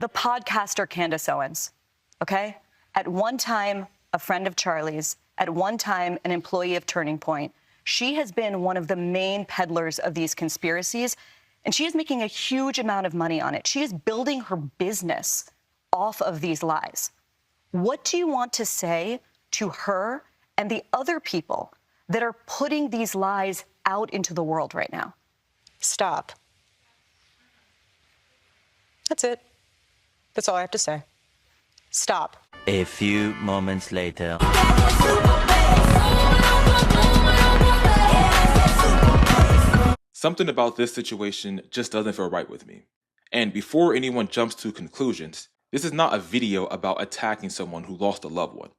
The podcaster Candace Owens, okay? At one time, a friend of Charlie's, at one time, an employee of Turning Point. She has been one of the main peddlers of these conspiracies, and she is making a huge amount of money on it. She is building her business off of these lies. What do you want to say to her and the other people that are putting these lies out into the world right now? Stop. That's it. That's all I have to say. Stop. A few moments later. Something about this situation just doesn't feel right with me. And before anyone jumps to conclusions, this is not a video about attacking someone who lost a loved one.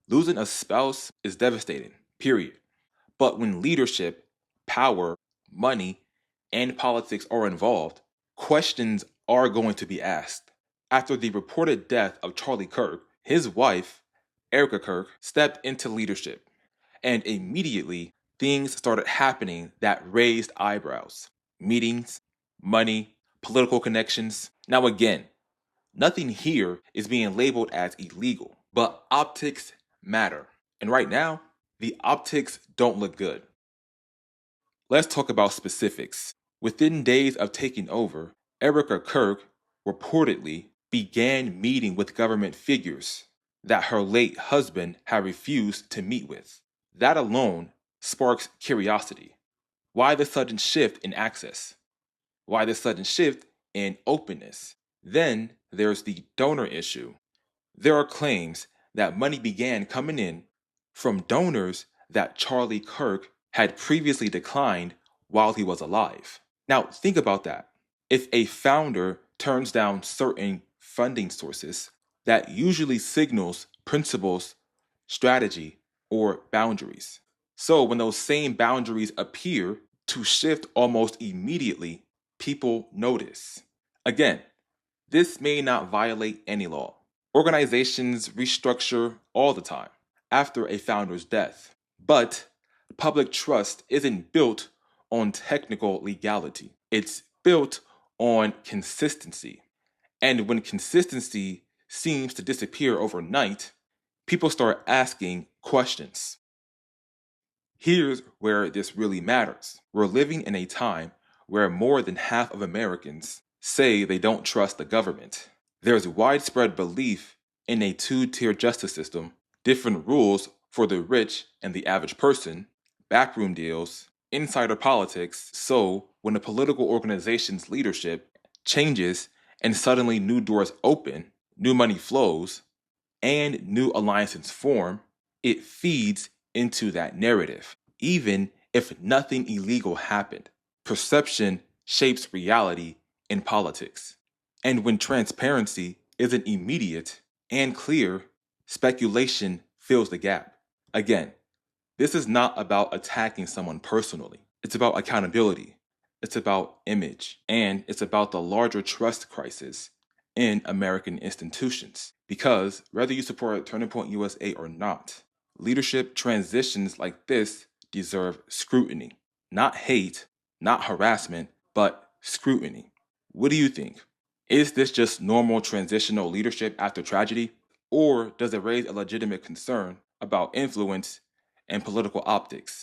Losing a spouse is devastating, period. But when leadership, power, money, and politics are involved, questions are going to be asked. After the reported death of Charlie Kirk, his wife, Erika Kirk, stepped into leadership. And immediately, things started happening that raised eyebrows. Meetings, money, political connections. Now again, nothing here is being labeled as illegal, but optics matter. And right now, the optics don't look good. Let's talk about specifics. Within days of taking over, Erika Kirk reportedly began meeting with government figures that her late husband had refused to meet with. That alone sparks curiosity. Why the sudden shift in access? Why the sudden shift in openness? Then there's the donor issue. There are claims that money began coming in from donors that Charlie Kirk had previously declined while he was alive. Now, think about that. If a founder turns down certain funding sources, that usually signals principles, strategy, or boundaries. So when those same boundaries appear to shift almost immediately, people notice. Again, this may not violate any law. Organizations restructure all the time after a founder's death, but public trust isn't built on technical legality. It's built on consistency. And when consistency seems to disappear overnight, people start asking questions. Here's where this really matters. We're living in a time where more than half of Americans say they don't trust the government. There's widespread belief in a two-tier justice system, different rules for the rich and the average person, backroom deals, insider politics. So when a political organization's leadership changes and suddenly new doors open, new money flows, and new alliances form, it feeds into that narrative. Even if nothing illegal happened, perception shapes reality in politics. And when transparency isn't immediate and clear, speculation fills the gap. Again, this is not about attacking someone personally. It's about accountability. It's about image. And it's about the larger trust crisis in American institutions. Because whether you support Turning Point USA or not, leadership transitions like this deserve scrutiny. Not hate, not harassment, but scrutiny. What do you think? Is this just normal transitional leadership after tragedy? Or does it raise a legitimate concern about influence and political optics?